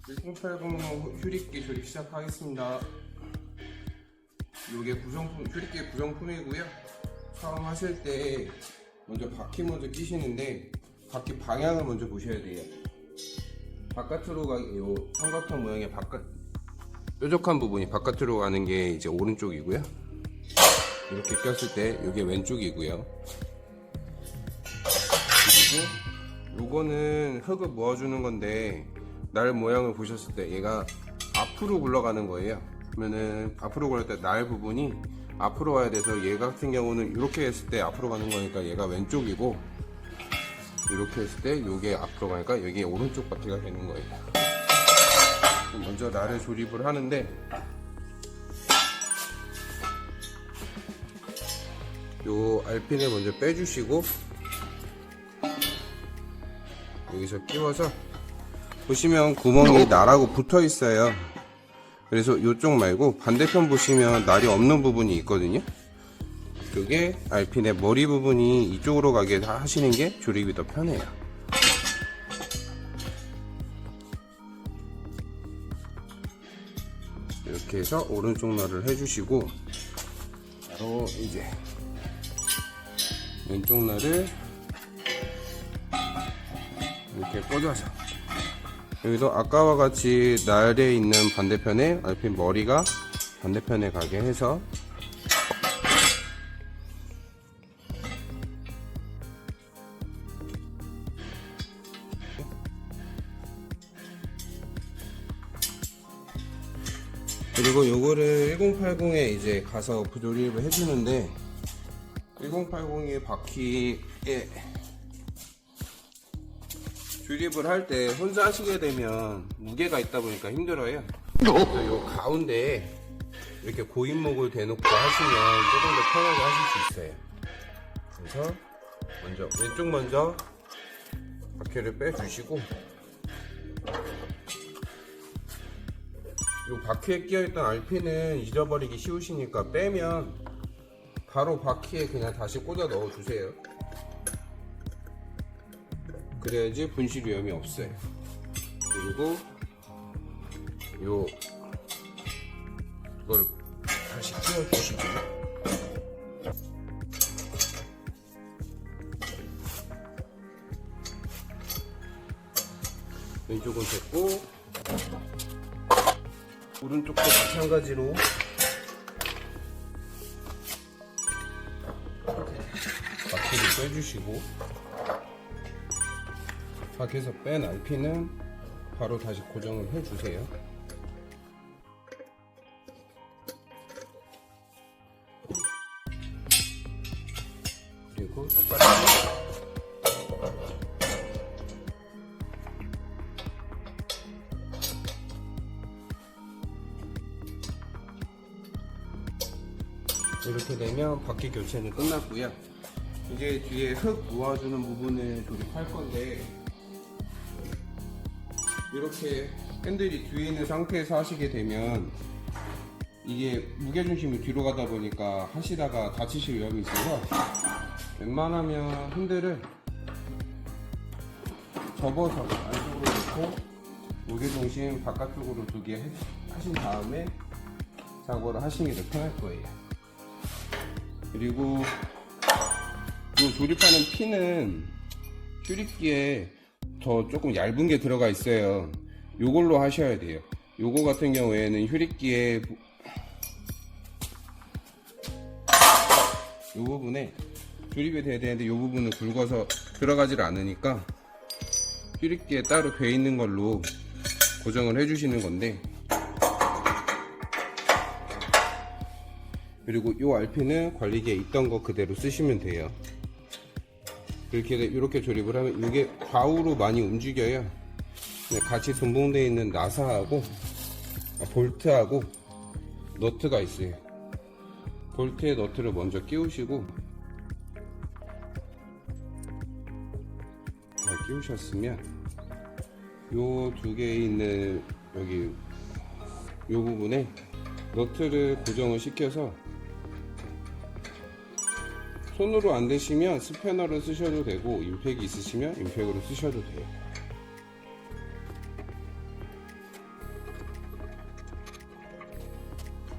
1080 휴립기 조립 시작하겠습니다. 이게 구성품, 휴립기 구성품이고요. 처음 하실 때 먼저 바퀴 먼저 끼시는데 바퀴 방향을 먼저 보셔야 돼요. 바깥으로 가기, 요 삼각형 모양의 뾰족한 부분이 바깥으로 가는 게 이제 오른쪽이고요. 이렇게 꼈을 때 이게 왼쪽이고요. 그리고 요거는 흙을 모아주는 건데 날 모양을 보셨을 때 얘가 앞으로 굴러가는 거예요. 그러면은 앞으로 굴러갈 때 날 부분이 앞으로 와야 돼서 얘 같은 경우는 이렇게 했을 때 앞으로 가는 거니까 얘가 왼쪽이고, 이렇게 했을 때 요게 앞으로 가니까 여기 오른쪽 바퀴가 되는 거예요. 먼저 날을 조립을 하는데, 요 알핀을 먼저 빼주시고 여기서 끼워서 보시면 구멍이 날하고 붙어 있어요. 그래서 이쪽 말고 반대편 보시면 날이 없는 부분이 있거든요. 이게 알핀의 머리 부분이 이쪽으로 가게 하시는 게 조립이 더 편해요. 이렇게 해서 오른쪽 날을 해주시고, 바로 이제 왼쪽 날을 이렇게 꽂아서, 여기도 아까와 같이 날에 있는 반대편에 알핀 머리가 반대편에 가게 해서 그리고 요거를 1080에 이제 가서 조립을 해주는데, 1080의 바퀴에 조립을 할 때 혼자 하시게 되면 무게가 있다 보니까 힘들어요. 그래서 요 가운데에 이렇게 고인목을 대놓고 하시면 조금 더 편하게 하실 수 있어요. 그래서 왼쪽 먼저 바퀴를 빼주시고, 요 바퀴에 끼어있던 알핀은 잊어버리기 쉬우시니까 빼면 바로 바퀴에 그냥 다시 꽂아 넣어주세요. 그래야지 분실 위험이 없어요. 그리고 이걸 다시 끼워주시고, 왼쪽은 됐고, 오른쪽도 마찬가지로 바퀴를 빼주시고, 바퀴에서 뺀 알핀은 바로 다시 고정을 해주세요. 그리고 똑같이 이렇게 되면 바퀴 교체는 끝났고요. 이제 뒤에 흙 모아주는 부분을 조립할 건데, 이렇게 핸들이 뒤에 있는 상태에서 하시게 되면 이게 무게중심이 뒤로 가다 보니까 하시다가 다치실 위험이 있어서 웬만하면 핸들을 접어서 안쪽으로 놓고 무게중심 바깥쪽으로 두게 하신 다음에 작업을 하시는 게 더 편할 거예요. 그리고 이 조립하는 핀은 휴립기에 더 조금 얇은 게 들어가 있어요. 요걸로 하셔야 돼요. 요거 같은 경우에는 휴립기에 요 부분에 조립이 돼야 되는데 요 부분은 굵어서 들어가질 않으니까 휴립기에 따로 돼 있는 걸로 고정을 해주시는 건데, 그리고 요 알핀은 관리기에 있던 거 그대로 쓰시면 돼요. 이렇게 조립을 하면 이게 좌우로 많이 움직여요. 같이 손봉되어 있는 나사하고 볼트하고 너트가 있어요. 볼트에 너트를 먼저 끼우시고, 잘 끼우셨으면 요 두 개에 있는 여기 요 부분에 너트를 고정을 시켜서, 손으로 안 되시면 스패너를 쓰셔도 되고 임팩이 있으시면 임팩으로 쓰셔도 돼요.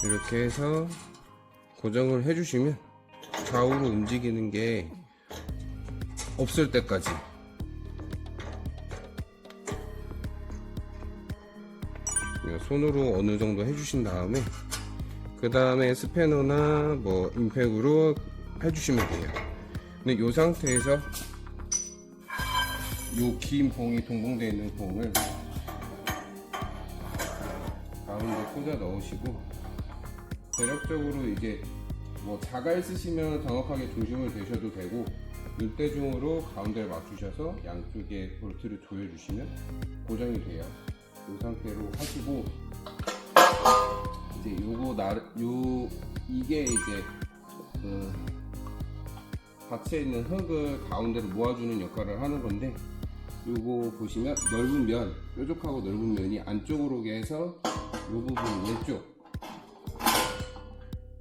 이렇게 해서 고정을 해주시면 좌우로 움직이는 게 없을 때까지 손으로 어느 정도 해주신 다음에 그 다음에 스패너나 뭐 임팩으로 해주시면 돼요. 근데 이 상태에서 요 긴 봉이 동봉되어 있는 봉을 가운데 꽂아 넣으시고, 대략적으로 이제 뭐 자갈 쓰시면 정확하게 중심을 대셔도 되고, 눈대중으로 가운데를 맞추셔서 양쪽에 볼트를 조여주시면 고정이 돼요. 이 상태로 하시고, 이제 이게 이제 그 밭에 있는 흙을 가운데로 모아주는 역할을 하는 건데, 요거 보시면 넓은 면, 뾰족하고 넓은 면이 안쪽으로 해서 요 부분 왼쪽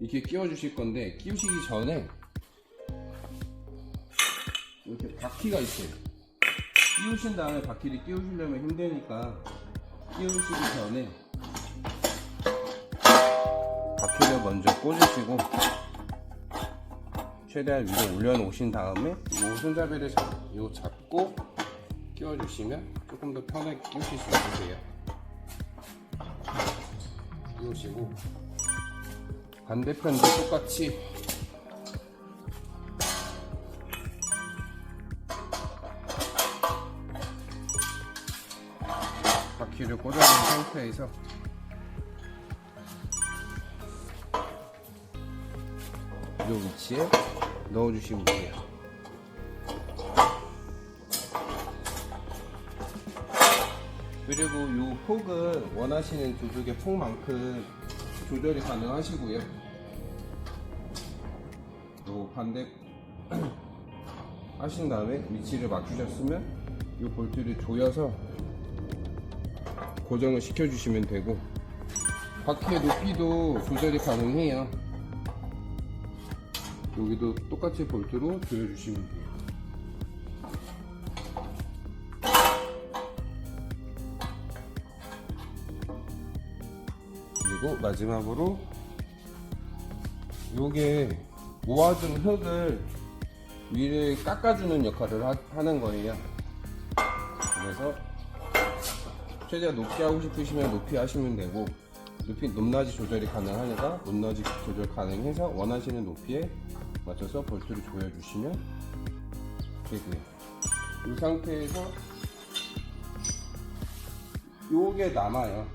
이렇게 끼워 주실 건데, 끼우시기 전에 이렇게 바퀴가 있어요. 끼우신 다음에 바퀴를 끼우시려면 힘드니까 끼우시기 전에 바퀴를 먼저 꽂으시고 최대한 위로 올려놓으신 다음에 이 손잡이를 잡고 끼워주시면 조금 더 편하게 끼우실 수 있으세요. 끼우시고 반대편도 똑같이 바퀴를 꽂아준 상태에서 이 위치에 넣어주시면 돼요. 그리고 이 폭은 원하시는 두 쪽의 폭만큼 조절이 가능하시고요. 요 반대 하신 다음에 위치를 맞추셨으면 이 볼트를 조여서 고정을 시켜주시면 되고, 바퀴의 높이도 조절이 가능해요. 여기도 똑같이 볼트로 조여주시면 돼요. 그리고 마지막으로 요게 모아둔 흙을 위를 깎아주는 역할을 하는 거예요. 그래서 최대한 높게 하고 싶으시면 높이 하시면 되고, 높낮이 조절이 가능하니까 높낮이 조절 가능해서 원하시는 높이에 맞춰서 볼트를 조여주시면 되고요. 이 상태에서 요게 남아요.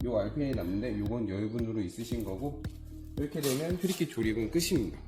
요 RPN이 남는데 요건 여유분으로 있으신 거고, 이렇게 되면 트리킷 조립은 끝입니다.